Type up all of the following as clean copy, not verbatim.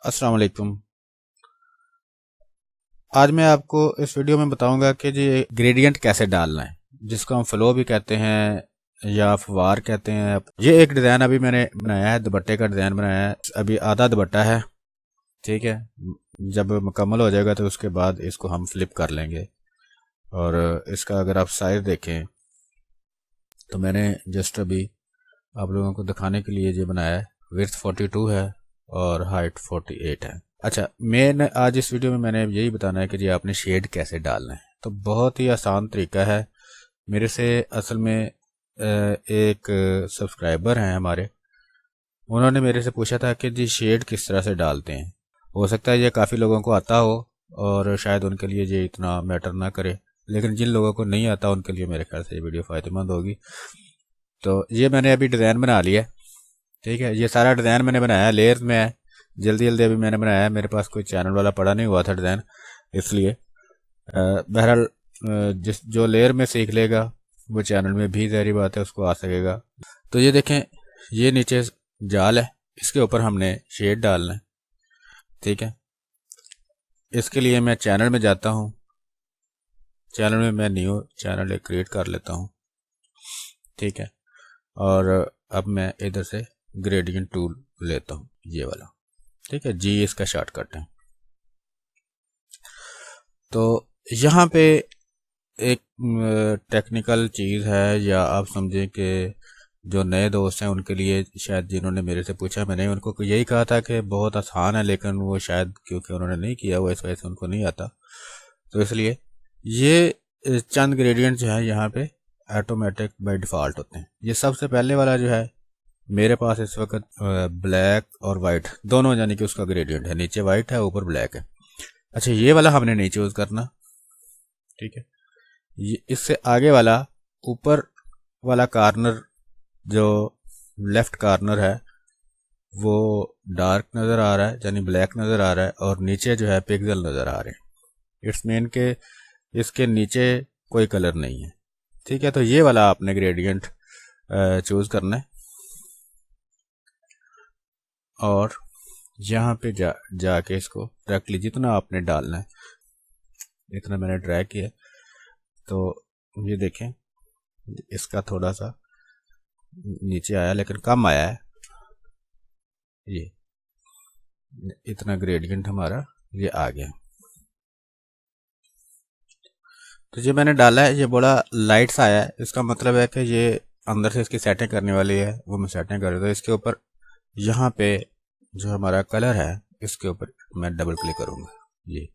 अस्सलाम वालेकुम। आज मैं आपको इस वीडियो में बताऊंगा कि जी ग्रेडियंट कैसे डालना है, जिसको हम फ्लो भी कहते हैं या फवार कहते हैं। ये एक डिज़ाइन अभी मैंने बनाया है, दुपट्टे का डिज़ाइन बनाया है। अभी आधा दुपट्टा है, ठीक है। जब मुकम्मल हो जाएगा तो उसके बाद इसको हम फ्लिप कर लेंगे। और इसका अगर आप साइज देखें तो मैंने जस्ट अभी आप लोगों को दिखाने के लिए ये बनाया है। विड्थ 42 है और हाइट 48 है। अच्छा, मैं आज इस वीडियो में मैंने यही बताना है कि जी आपने शेड कैसे डालना है। तो बहुत ही आसान तरीका है। मेरे से असल में एक सब्सक्राइबर हैं हमारे, उन्होंने मेरे से पूछा था कि जी शेड किस तरह से डालते हैं। हो सकता है ये काफ़ी लोगों को आता हो और शायद उनके लिए ये इतना मैटर ना करे, लेकिन जिन लोगों को नहीं आता उनके लिए मेरे ख्याल से ये वीडियो फ़ायदेमंद होगी। तो ये मैंने अभी डिज़ाइन बना लिया है, ठीक है। ये सारा डिज़ाइन मैंने बनाया, लेयर्स में है। जल्दी जल्दी अभी मैंने बनाया है, मेरे पास कोई चैनल वाला पड़ा नहीं हुआ था डिज़ाइन, इसलिए बहरहाल जिस जो लेयर में सीख लेगा वो चैनल में भी ज़ाहिर बात है उसको आ सकेगा। तो ये देखें, ये नीचे जाल है, इसके ऊपर हमने शेड डालना है, ठीक है। इसके लिए मैं चैनल में जाता हूँ। चैनल में मैं न्यू चैनल एक क्रिएट कर लेता हूँ, ठीक है। और अब मैं इधर से ग्रेडियंट टूल लेता हूँ, ये वाला, ठीक है। जी इसका शॉर्टकट है। तो यहाँ पे एक टेक्निकल चीज़ है, या आप समझें कि जो नए दोस्त हैं उनके लिए, शायद जिन्होंने मेरे से पूछा, मैंने उनको यही कहा था कि बहुत आसान है, लेकिन वो शायद क्योंकि उन्होंने नहीं किया हुआ इस वजह से उनको नहीं आता। तो इसलिए ये चंद ग्रेडियंट जो है यहाँ पे ऑटोमेटिक बाय डिफ़ॉल्ट होते हैं। ये सबसे पहले वाला जो है मेरे पास इस वक्त ब्लैक और वाइट दोनों, यानी कि उसका ग्रेडियंट है, नीचे वाइट है ऊपर ब्लैक है। अच्छा, ये वाला हमने नहीं चूज़ करना, ठीक है। ये इससे आगे वाला ऊपर वाला कॉर्नर, जो लेफ्ट कॉर्नर है वो डार्क नज़र आ रहा है, यानी ब्लैक नज़र आ रहा है, और नीचे जो है पिक्सल नज़र आ रहे हैं। इट्स मीन के इसके नीचे कोई कलर नहीं है, ठीक है। तो ये वाला आपने ग्रेडियंट चूज़ करना है और यहाँ पे जाके इसको डायरेक्टली जितना आपने डालना है इतना मैंने ड्रैग किया। तो ये देखें, इसका थोड़ा सा नीचे आया लेकिन कम आया है, ये इतना ग्रेडियंट हमारा ये आ गया। तो ये मैंने डाला है, ये बड़ा लाइट सा आया है, इसका मतलब है कि ये अंदर से इसकी सेटिंग करने वाली है, वो मैं सेटिंग कर रहा हूँ। तो इसके ऊपर यहाँ पे जो हमारा कलर है इसके ऊपर मैं डबल क्लिक करूँगा। ये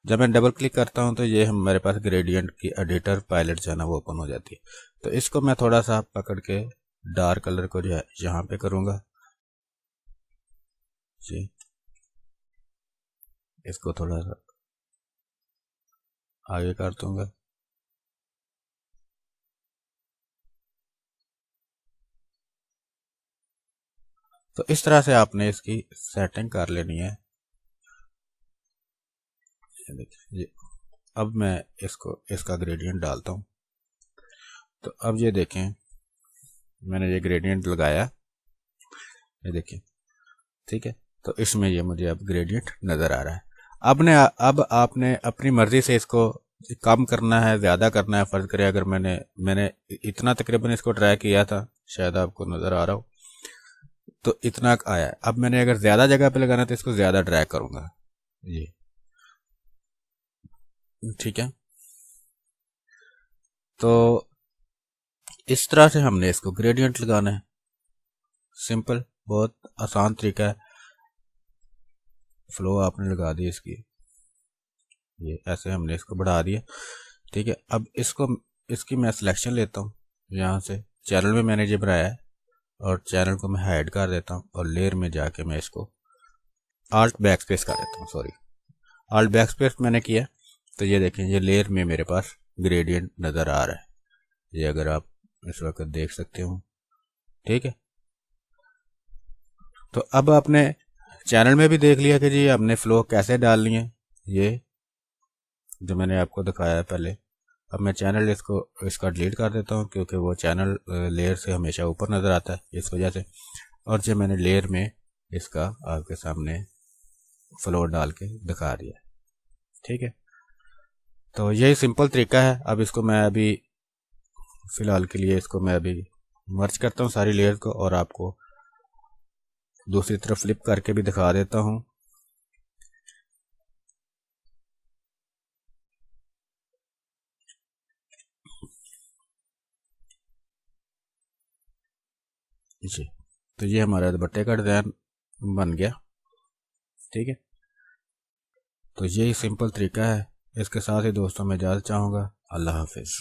जब मैं डबल क्लिक करता हूँ तो ये हमारे पास ग्रेडियंट की एडिटर पायलट जो है ना वो ओपन हो जाती है। तो इसको मैं थोड़ा सा पकड़ के डार्क कलर को जो है यहाँ पे करूँगा जी, इसको थोड़ा सा आगे कर दूंगा। तो इस तरह से आपने इसकी सेटिंग कर लेनी है। ये देखिए, अब मैं इसको इसका ग्रेडियंट डालता हूँ। तो अब ये देखें, मैंने ये ग्रेडियंट लगाया, ये देखिए, ठीक है। तो इसमें ये मुझे अब ग्रेडियंट नज़र आ रहा है। अब आपने अपनी मर्ज़ी से इसको कम करना है, ज़्यादा करना है, फ़र्ज़ करें अगर मैंने इतना तकरीबन इसको ट्राई किया था, शायद आपको नज़र आ रहा हो, तो इतना आया है। अब मैंने अगर ज़्यादा जगह पे लगाना तो इसको ज़्यादा ड्रैग करूँगा, ये ठीक है। तो इस तरह से हमने इसको ग्रेडियंट लगाना है। सिंपल, बहुत आसान तरीका है। फ्लो आपने लगा दी इसकी, ये ऐसे हमने इसको बढ़ा दिया, ठीक है। अब इसकी मैं सिलेक्शन लेता हूँ यहाँ से, चैनल में मैंने ये बनाया है और चैनल को मैं हाइड कर देता हूँ और लेयर में जाके मैं इसको आल्ट बैक स्पेस कर देता हूँ, सॉरी आल्ट बैक स्पेस मैंने किया। तो ये देखें, ये लेयर में मेरे पास ग्रेडियंट नज़र आ रहा है, ये अगर आप इस वक्त देख सकते हो, ठीक है। तो अब आपने चैनल में भी देख लिया कि जी हमने फ्लो कैसे डालनी है, ये जो मैंने आपको दिखाया है पहले। अब मैं चैनल इसका डिलीट कर देता हूँ क्योंकि वो चैनल लेयर से हमेशा ऊपर नज़र आता है इस वजह से। और जो मैंने लेयर में इसका आपके सामने फ्लोर डाल के दिखा दिया। ठीक है, तो यही सिंपल तरीका है। अब इसको मैं अभी फ़िलहाल के लिए इसको मैं अभी मर्ज करता हूँ सारी लेयर को, और आपको दूसरी तरफ फ्लिप करके भी दिखा देता हूँ। जी, तो ये हमारा दुपट्टे का डिज़ाइन बन गया। ठीक है, तो यही सिंपल तरीका है। इसके साथ ही दोस्तों मैं इजाज़त चाहूँगा। अल्लाह हाफिज़।